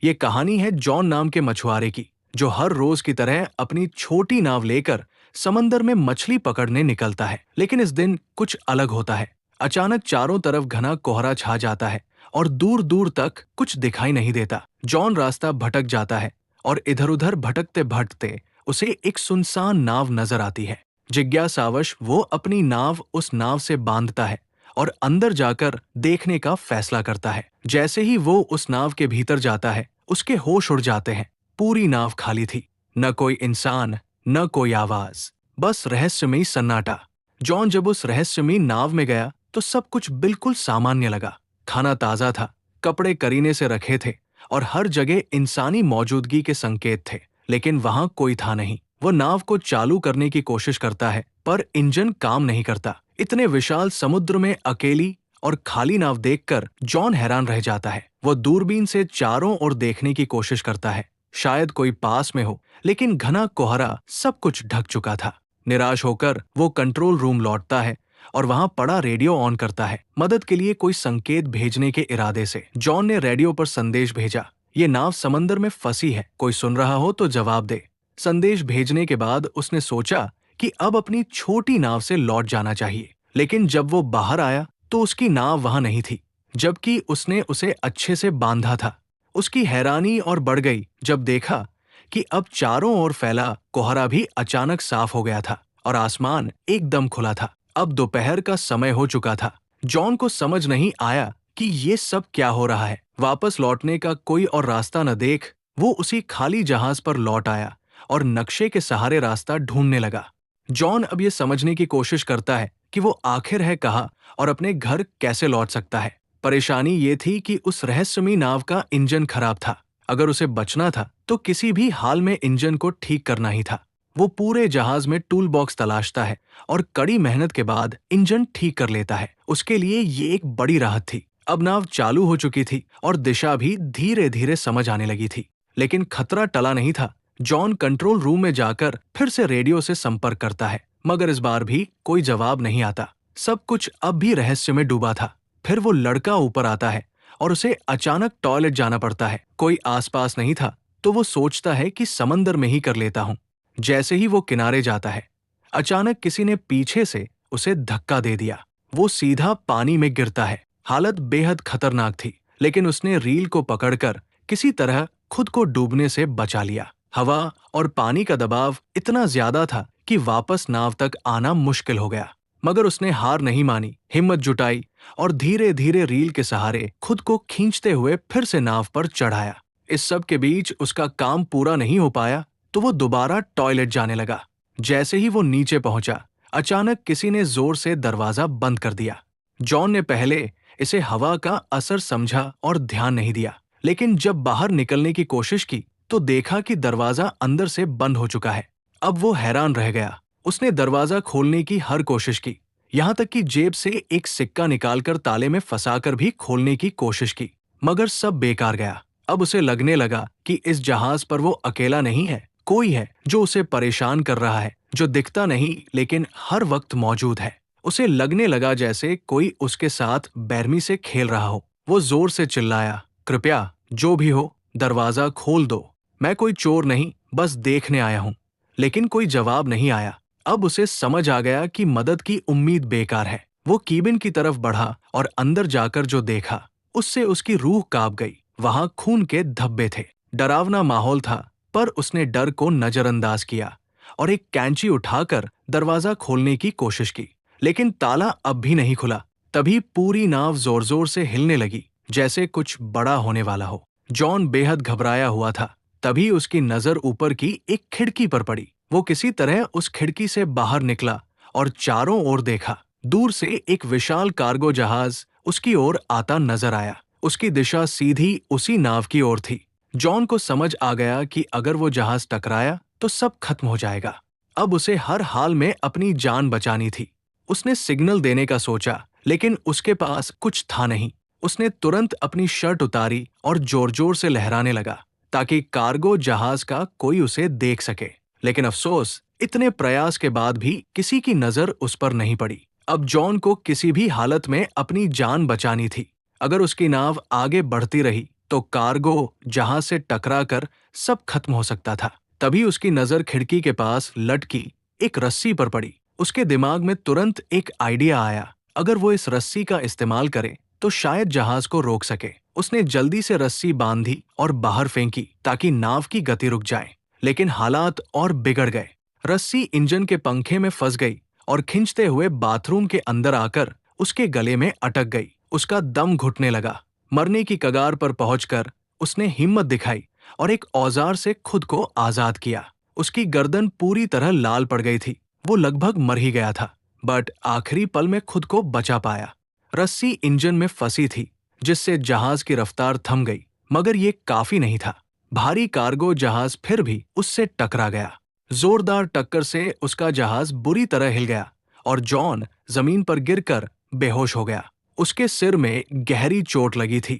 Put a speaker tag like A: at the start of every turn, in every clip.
A: ये कहानी है जॉन नाम के मछुआरे की, जो हर रोज की तरह अपनी छोटी नाव लेकर समंदर में मछली पकड़ने निकलता है। लेकिन इस दिन कुछ अलग होता है। अचानक चारों तरफ घना कोहरा छा जाता है और दूर दूर तक कुछ दिखाई नहीं देता। जॉन रास्ता भटक जाता है और इधर उधर भटकते भटकते उसे एक सुनसान नाव नजर आती है। जिज्ञासावश वो अपनी नाव उस नाव से बांधता है और अंदर जाकर देखने का फैसला करता है। जैसे ही वो उस नाव के भीतर जाता है, उसके होश उड़ जाते हैं। पूरी नाव खाली थी, न कोई इंसान, न कोई आवाज, बस रहस्यमयी सन्नाटा। जॉन जब उस रहस्यमयी नाव में गया तो सब कुछ बिल्कुल सामान्य लगा। खाना ताजा था, कपड़े करीने से रखे थे और हर जगह इंसानी मौजूदगी के संकेत थे। लेकिन वहां कोई था नहीं। वो नाव को चालू करने की कोशिश करता है, पर इंजन काम नहीं करता। इतने विशाल समुद्र में अकेली और खाली नाव देखकर जॉन हैरान रह जाता है। वो दूरबीन से चारों ओर देखने की कोशिश करता है, शायद कोई पास में हो, लेकिन घना कोहरा सब कुछ ढक चुका था। निराश होकर वो कंट्रोल रूम लौटता है और वहां पड़ा रेडियो ऑन करता है, मदद के लिए कोई संकेत भेजने के इरादे से। जॉन ने रेडियो पर संदेश भेजा, ये नाव समंदर में फंसी है, कोई सुन रहा हो तो जवाब दे। संदेश भेजने के बाद उसने सोचा कि अब अपनी छोटी नाव से लौट जाना चाहिए। लेकिन जब वो बाहर आया तो उसकी नाव वहां नहीं थी, जबकि उसने उसे अच्छे से बांधा था। उसकी हैरानी और बढ़ गई जब देखा कि अब चारों ओर फैला कोहरा भी अचानक साफ हो गया था और आसमान एकदम खुला था। अब दोपहर का समय हो चुका था। जॉन को समझ नहीं आया कि ये सब क्या हो रहा है। वापस लौटने का कोई और रास्ता न देख वो उसी खाली जहाज पर लौट आया और नक्शे के सहारे रास्ता ढूंढने लगा। जॉन अब ये समझने की कोशिश करता है कि वो आखिर है कहाँ और अपने घर कैसे लौट सकता है। परेशानी ये थी कि उस रहस्यमयी नाव का इंजन खराब था। अगर उसे बचना था तो किसी भी हाल में इंजन को ठीक करना ही था। वो पूरे जहाज में टूल बॉक्स तलाशता है और कड़ी मेहनत के बाद इंजन ठीक कर लेता है। उसके लिए ये एक बड़ी राहत थी। अब नाव चालू हो चुकी थी और दिशा भी धीरे धीरे समझ आने लगी थी। लेकिन खतरा टला नहीं था। जॉन कंट्रोल रूम में जाकर फिर से रेडियो से संपर्क करता है, मगर इस बार भी कोई जवाब नहीं आता। सब कुछ अब भी रहस्य में डूबा था। फिर वो लड़का ऊपर आता है और उसे अचानक टॉयलेट जाना पड़ता है। कोई आसपास नहीं था तो वो सोचता है कि समंदर में ही कर लेता हूँ। जैसे ही वो किनारे जाता है, अचानक किसी ने पीछे से उसे धक्का दे दिया। वो सीधा पानी में गिरता है। हालत बेहद खतरनाक थी, लेकिन उसने रील को पकड़कर किसी तरह खुद को डूबने से बचा लिया। हवा और पानी का दबाव इतना ज्यादा था कि वापस नाव तक आना मुश्किल हो गया। मगर उसने हार नहीं मानी, हिम्मत जुटाई और धीरे धीरे रील के सहारे खुद को खींचते हुए फिर से नाव पर चढ़ाया। इस सब के बीच उसका काम पूरा नहीं हो पाया तो वो दोबारा टॉयलेट जाने लगा। जैसे ही वो नीचे पहुंचा, अचानक किसी ने जोर से दरवाजा बंद कर दिया। जॉन ने पहले इसे हवा का असर समझा और ध्यान नहीं दिया, लेकिन जब बाहर निकलने की कोशिश की तो देखा कि दरवाजा अंदर से बंद हो चुका है। अब वो हैरान रह गया। उसने दरवाजा खोलने की हर कोशिश की, यहाँ तक कि जेब से एक सिक्का निकालकर ताले में फंसाकर भी खोलने की कोशिश की, मगर सब बेकार गया। अब उसे लगने लगा कि इस जहाज पर वो अकेला नहीं है, कोई है जो उसे परेशान कर रहा है, जो दिखता नहीं लेकिन हर वक्त मौजूद है। उसे लगने लगा जैसे कोई उसके साथ बेरहमी से खेल रहा हो। वो जोर से चिल्लाया, कृपया जो भी हो दरवाजा खोल दो, मैं कोई चोर नहीं, बस देखने आया हूँ। लेकिन कोई जवाब नहीं आया। अब उसे समझ आ गया कि मदद की उम्मीद बेकार है। वो कीबिन की तरफ बढ़ा और अंदर जाकर जो देखा उससे उसकी रूह कांप गई। वहां खून के धब्बे थे। डरावना माहौल था, पर उसने डर को नजरअंदाज किया और एक कैंची उठाकर दरवाजा खोलने की कोशिश की। लेकिन ताला अब भी नहीं खुला। तभी पूरी नाव जोर जोर से हिलने लगी, जैसे कुछ बड़ा होने वाला हो। जॉन बेहद घबराया हुआ था। तभी उसकी नजर ऊपर की एक खिड़की पर पड़ी। वो किसी तरह उस खिड़की से बाहर निकला और चारों ओर देखा। दूर से एक विशाल कार्गो जहाज उसकी ओर आता नजर आया। उसकी दिशा सीधी उसी नाव की ओर थी। जॉन को समझ आ गया कि अगर वो जहाज टकराया तो सब खत्म हो जाएगा। अब उसे हर हाल में अपनी जान बचानी थी। उसने सिग्नल देने का सोचा, लेकिन उसके पास कुछ था नहीं। उसने तुरंत अपनी शर्ट उतारी और जोर जोर से लहराने लगा ताकि कार्गो जहाज का कोई उसे देख सके। लेकिन अफसोस, इतने प्रयास के बाद भी किसी की नजर उस पर नहीं पड़ी। अब जॉन को किसी भी हालत में अपनी जान बचानी थी। अगर उसकी नाव आगे बढ़ती रही तो कार्गो जहाज से टकराकर सब खत्म हो सकता था। तभी उसकी नजर खिड़की के पास लटकी एक रस्सी पर पड़ी। उसके दिमाग में तुरंत एक आइडिया आया, अगर वो इस रस्सी का इस्तेमाल करे तो शायद जहाज को रोक सके। उसने जल्दी से रस्सी बांधी और बाहर फेंकी ताकि नाव की गति रुक जाए। लेकिन हालात और बिगड़ गए। रस्सी इंजन के पंखे में फंस गई और खींचते हुए बाथरूम के अंदर आकर उसके गले में अटक गई। उसका दम घुटने लगा। मरने की कगार पर पहुंचकर उसने हिम्मत दिखाई और एक औजार से खुद को आजाद किया। उसकी गर्दन पूरी तरह लाल पड़ गई थी। वो लगभग मर ही गया था, बट आखिरी पल में खुद को बचा पाया। रस्सी इंजन में फंसी थी, जिससे जहाज की रफ्तार थम गई, मगर ये काफी नहीं था। भारी कार्गो जहाज फिर भी उससे टकरा गया। जोरदार टक्कर से उसका जहाज बुरी तरह हिल गया और जॉन जमीन पर गिरकर बेहोश हो गया। उसके सिर में गहरी चोट लगी थी।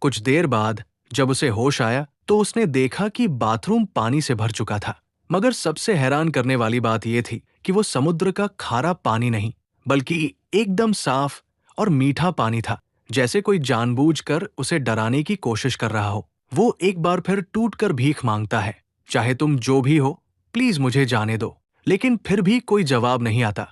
A: कुछ देर बाद जब उसे होश आया तो उसने देखा कि बाथरूम पानी से भर चुका था। मगर सबसे हैरान करने वाली बात यह थी कि वो समुद्र का खारा पानी नहीं, बल्कि एकदम साफ और मीठा पानी था, जैसे कोई जानबूझकर उसे डराने की कोशिश कर रहा हो। वो एक बार फिर टूटकर भीख मांगता है, चाहे तुम जो भी हो, प्लीज मुझे जाने दो। लेकिन फिर भी कोई जवाब नहीं आता।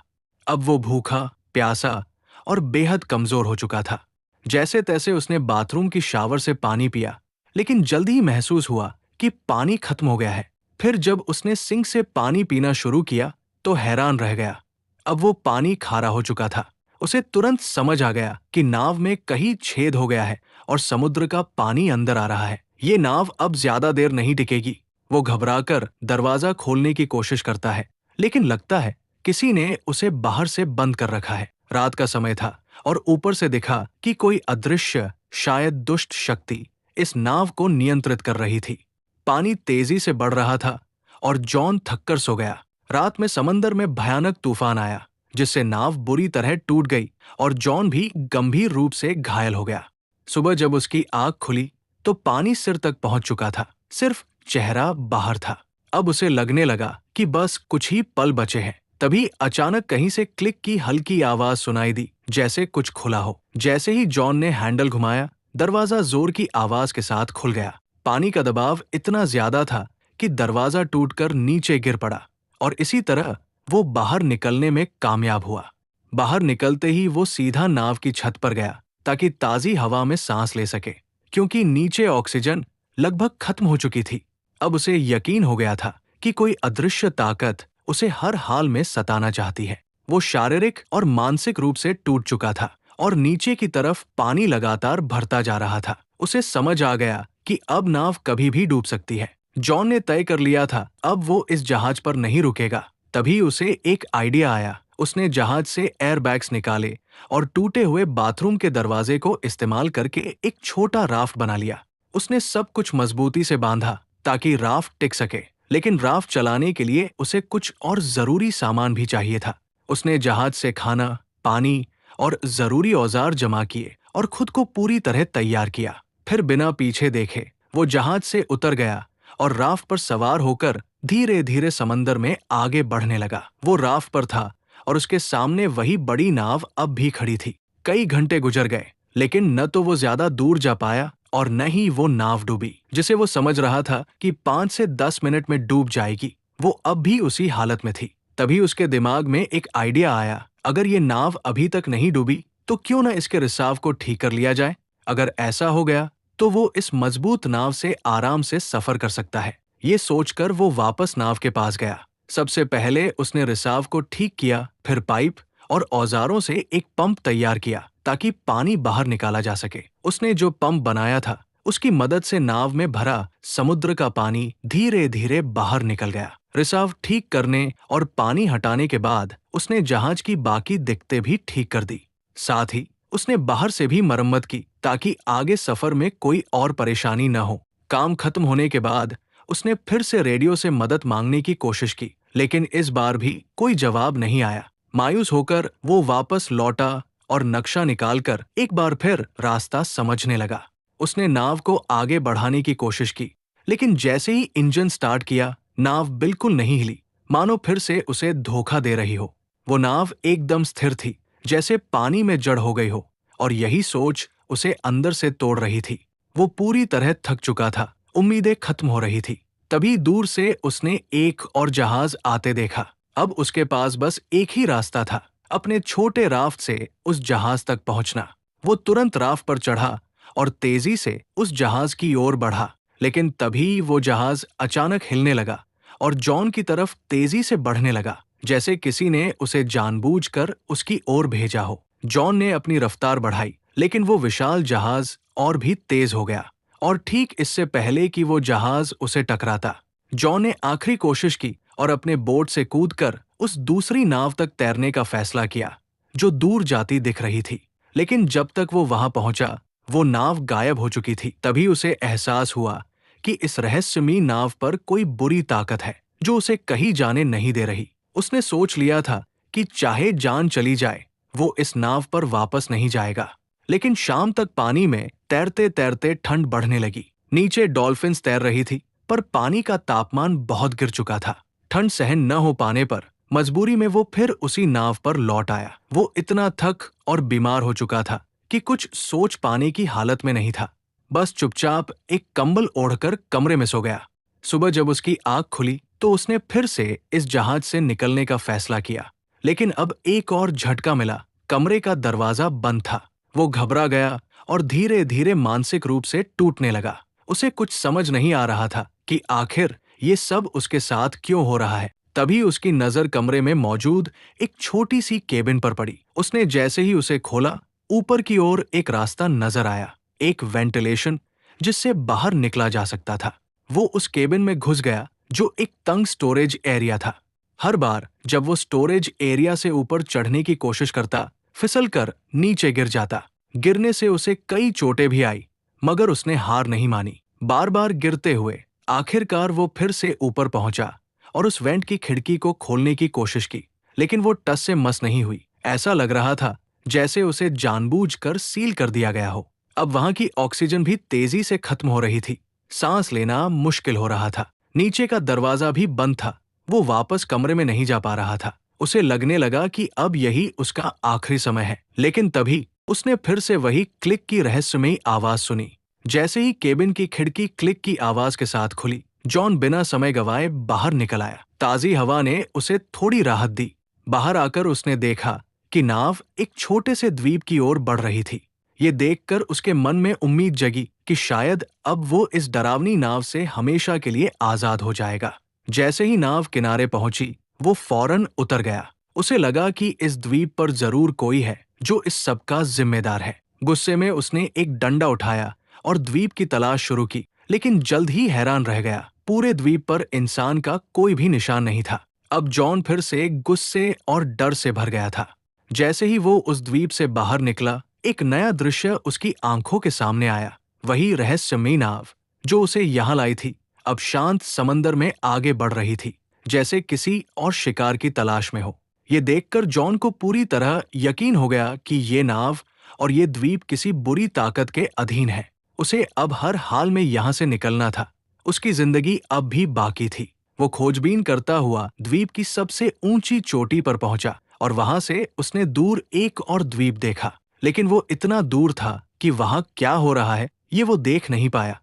A: अब वो भूखा, प्यासा और बेहद कमजोर हो चुका था। जैसे तैसे उसने बाथरूम की शावर से पानी पिया, लेकिन जल्दी ही महसूस हुआ कि पानी खत्म हो गया है। फिर जब उसने सिंक से पानी पीना शुरू किया तो हैरान रह गया। अब वो पानी खारा हो चुका था। उसे तुरंत समझ आ गया कि नाव में कहीं छेद हो गया है और समुद्र का पानी अंदर आ रहा है। ये नाव अब ज्यादा देर नहीं टिकेगी। वो घबराकर दरवाजा खोलने की कोशिश करता है, लेकिन लगता है किसी ने उसे बाहर से बंद कर रखा है। रात का समय था और ऊपर से दिखा कि कोई अदृश्य, शायद दुष्ट शक्ति इस नाव को नियंत्रित कर रही थी। पानी तेजी से बढ़ रहा था और जॉन थककर सो गया। रात में समंदर में भयानक तूफान आया, जिससे नाव बुरी तरह टूट गई और जॉन भी गंभीर रूप से घायल हो गया। सुबह जब उसकी आंख खुली तो पानी सिर तक पहुंच चुका था, सिर्फ चेहरा बाहर था। अब उसे लगने लगा कि बस कुछ ही पल बचे हैं। तभी अचानक कहीं से क्लिक की हल्की आवाज सुनाई दी, जैसे कुछ खुला हो। जैसे ही जॉन ने हैंडल घुमाया, दरवाजा जोर की आवाज के साथ खुल गया। पानी का दबाव इतना ज्यादा था कि दरवाजा टूटकर नीचे गिर पड़ा और इसी तरह वो बाहर निकलने में कामयाब हुआ। बाहर निकलते ही वो सीधा नाव की छत पर गया ताकि ताजी हवा में सांस ले सके, क्योंकि नीचे ऑक्सीजन लगभग खत्म हो चुकी थी। अब उसे यकीन हो गया था कि कोई अदृश्य ताकत उसे हर हाल में सताना चाहती है। वो शारीरिक और मानसिक रूप से टूट चुका था और नीचे की तरफ पानी लगातार भरता जा रहा था। उसे समझ आ गया कि अब नाव कभी भी डूब सकती है। जॉन ने तय कर लिया था अब वो इस जहाज पर नहीं रुकेगा। तभी उसे एक आइडिया आया। उसने जहाज से एयरबैग्स निकाले और टूटे हुए बाथरूम के दरवाजे को इस्तेमाल करके एक छोटा राफ्ट बना लिया। उसने सब कुछ मजबूती से बांधा ताकि राफ्ट टिक सके, लेकिन राफ्ट चलाने के लिए उसे कुछ और जरूरी सामान भी चाहिए था। उसने जहाज से खाना, पानी और जरूरी औजार जमा किए और खुद को पूरी तरह तैयार किया। फिर बिना पीछे देखे वो जहाज से उतर गया और राफ्ट पर सवार होकर धीरे धीरे समंदर में आगे बढ़ने लगा। वो राफ्ट पर था और उसके सामने वही बड़ी नाव अब भी खड़ी थी। कई घंटे गुजर गए, लेकिन न तो वो ज्यादा दूर जा पाया और न ही वो नाव डूबी, जिसे वो समझ रहा था कि 5 से 10 मिनट में डूब जाएगी। वो अब भी उसी हालत में थी। तभी उसके दिमाग में एक आइडिया आया, अगर ये नाव अभी तक नहीं डूबी तो क्यों न इसके रिसाव को ठीक कर लिया जाए। अगर ऐसा हो गया तो वो इस मजबूत नाव से आराम से सफर कर सकता है। ये सोचकर वो वापस नाव के पास गया। सबसे पहले उसने रिसाव को ठीक किया, फिर पाइप और औजारों से एक पंप तैयार किया ताकि पानी बाहर निकाला जा सके। उसने जो पंप बनाया था उसकी मदद से नाव में भरा समुद्र का पानी धीरे धीरे बाहर निकल गया। रिसाव ठीक करने और पानी हटाने के बाद उसने जहाज की बाकी दिक्कतें भी ठीक कर दी। साथ ही उसने बाहर से भी मरम्मत की ताकि आगे सफर में कोई और परेशानी न हो। काम खत्म होने के बाद उसने फिर से रेडियो से मदद मांगने की कोशिश की, लेकिन इस बार भी कोई जवाब नहीं आया। मायूस होकर वो वापस लौटा और नक्शा निकालकर एक बार फिर रास्ता समझने लगा। उसने नाव को आगे बढ़ाने की कोशिश की, लेकिन जैसे ही इंजन स्टार्ट किया, नाव बिल्कुल नहीं हिली, मानो फिर से उसे धोखा दे रही हो। वो नाव एकदम स्थिर थी, जैसे पानी में जड़ हो गई हो, और यही सोच उसे अंदर से तोड़ रही थी। वो पूरी तरह थक चुका था, उम्मीदें खत्म हो रही थी। तभी दूर से उसने एक और जहाज आते देखा। अब उसके पास बस एक ही रास्ता था, अपने छोटे राफ्ट से उस जहाज तक पहुंचना। वो तुरंत राफ्ट पर चढ़ा और तेजी से उस जहाज की ओर बढ़ा। लेकिन तभी वो जहाज अचानक हिलने लगा और जॉन की तरफ तेजी से बढ़ने लगा, जैसे किसी ने उसे जानबूझकर उसकी ओर भेजा हो। जॉन ने अपनी रफ्तार बढ़ाई, लेकिन वो विशाल जहाज और भी तेज हो गया, और ठीक इससे पहले कि वो जहाज उसे टकराता, जॉन ने आखिरी कोशिश की और अपने बोट से कूदकर उस दूसरी नाव तक तैरने का फैसला किया, जो दूर जाती दिख रही थी। लेकिन जब तक वो वहां पहुंचा, वो नाव गायब हो चुकी थी। तभी उसे एहसास हुआ कि इस रहस्यमयी नाव पर कोई बुरी ताकत है, जो उसे कहीं जाने नहीं दे रही। उसने सोच लिया था कि चाहे जान चली जाए, वो इस नाव पर वापस नहीं जाएगा। लेकिन शाम तक पानी में तैरते तैरते ठंड बढ़ने लगी। नीचे डॉल्फिन्स तैर रही थी, पर पानी का तापमान बहुत गिर चुका था। ठंड सहन न हो पाने पर मजबूरी में वो फिर उसी नाव पर लौट आया। वो इतना थक और बीमार हो चुका था कि कुछ सोच पाने की हालत में नहीं था। बस चुपचाप एक कंबल ओढ़कर कमरे में सो गया। सुबह जब उसकी आंख खुली तो उसने फिर से इस जहाज से निकलने का फैसला किया। लेकिन अब एक और झटका मिला। कमरे का दरवाजा बंद था। वो घबरा गया और धीरे धीरे मानसिक रूप से टूटने लगा। उसे कुछ समझ नहीं आ रहा था कि आखिर ये सब उसके साथ क्यों हो रहा है। तभी उसकी नजर कमरे में मौजूद एक छोटी सी केबिन पर पड़ी। उसने जैसे ही उसे खोला, ऊपर की ओर एक रास्ता नजर आया, एक वेंटिलेशन जिससे बाहर निकला जा सकता था। वो उस केबिन में घुस गया, जो एक तंग स्टोरेज एरिया था। हर बार जब वो स्टोरेज एरिया से ऊपर चढ़ने की कोशिश करता, फिसलकर नीचे गिर जाता। गिरने से उसे कई चोटें भी आई, मगर उसने हार नहीं मानी। बार बार गिरते हुए आखिरकार वो फिर से ऊपर पहुंचा और उस वेंट की खिड़की को खोलने की कोशिश की। लेकिन वो टस से मस नहीं हुई। ऐसा लग रहा था जैसे उसे जानबूझकर सील कर दिया गया हो। अब वहां की ऑक्सीजन भी तेजी से खत्म हो रही थी। सांस लेना मुश्किल हो रहा था। नीचे का दरवाजा भी बंद था। वो वापस कमरे में नहीं जा पा रहा था। उसे लगने लगा कि अब यही उसका आखिरी समय है। लेकिन तभी उसने फिर से वही क्लिक की रहस्यमयी आवाज सुनी। जैसे ही केबिन की खिड़की क्लिक की आवाज के साथ खुली, जॉन बिना समय गवाए बाहर निकल आया। ताजी हवा ने उसे थोड़ी राहत दी। बाहर आकर उसने देखा कि नाव एक छोटे से द्वीप की ओर बढ़ रही थी। ये देखकर उसके मन में उम्मीद जगी कि शायद अब वो इस डरावनी नाव से हमेशा के लिए आजाद हो जाएगा। जैसे ही नाव किनारे पहुंची, वो फौरन उतर गया। उसे लगा कि इस द्वीप पर जरूर कोई है जो इस सब का जिम्मेदार है। गुस्से में उसने एक डंडा उठाया और द्वीप की तलाश शुरू की, लेकिन जल्द ही हैरान रह गया। पूरे द्वीप पर इंसान का कोई भी निशान नहीं था। अब जॉन फिर से गुस्से और डर से भर गया था। जैसे ही वो उस द्वीप से बाहर निकला, एक नया दृश्य उसकी आंखों के सामने आया। वही रहस्यमयी नाव जो उसे यहाँ लाई थी, अब शांत समंदर में आगे बढ़ रही थी, जैसे किसी और शिकार की तलाश में हो। ये देखकर जॉन को पूरी तरह यकीन हो गया कि ये नाव और ये द्वीप किसी बुरी ताकत के अधीन है। उसे अब हर हाल में यहाँ से निकलना था। उसकी जिंदगी अब भी बाकी थी। वो खोजबीन करता हुआ द्वीप की सबसे ऊंची चोटी पर पहुंचा और वहां से उसने दूर एक और द्वीप देखा। लेकिन वो इतना दूर था कि वहां क्या हो रहा है ये वो देख नहीं पाया।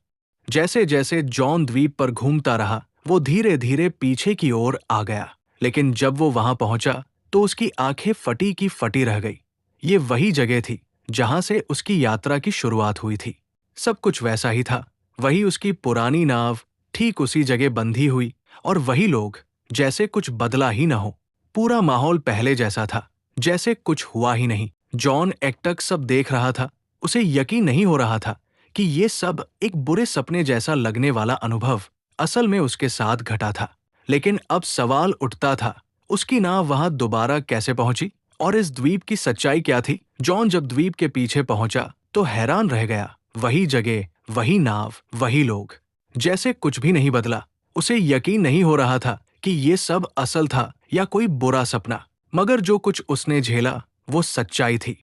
A: जैसे जैसे जॉन द्वीप पर घूमता रहा, वो धीरे धीरे पीछे की ओर आ गया। लेकिन जब वो वहां पहुंचा तो उसकी आंखें फटी की फटी रह गई। ये वही जगह थी जहां से उसकी यात्रा की शुरुआत हुई थी। सब कुछ वैसा ही था। वही उसकी पुरानी नाव ठीक उसी जगह बंधी हुई, और वही लोग, जैसे कुछ बदला ही न हो। पूरा माहौल पहले जैसा था, जैसे कुछ हुआ ही नहीं। जॉन एकटक सब देख रहा था। उसे यकीन नहीं हो रहा था कि ये सब एक बुरे सपने जैसा लगने वाला अनुभव असल में उसके साथ घटा था। लेकिन अब सवाल उठता था, उसकी नाव वहां दोबारा कैसे पहुंची और इस द्वीप की सच्चाई क्या थी? जॉन जब द्वीप के पीछे पहुंचा तो हैरान रह गया। वही जगह, वही नाव, वही लोग, जैसे कुछ भी नहीं बदला। उसे यकीन नहीं हो रहा था कि ये सब असल था या कोई बुरा सपना। मगर जो कुछ उसने झेला वो सच्चाई थी।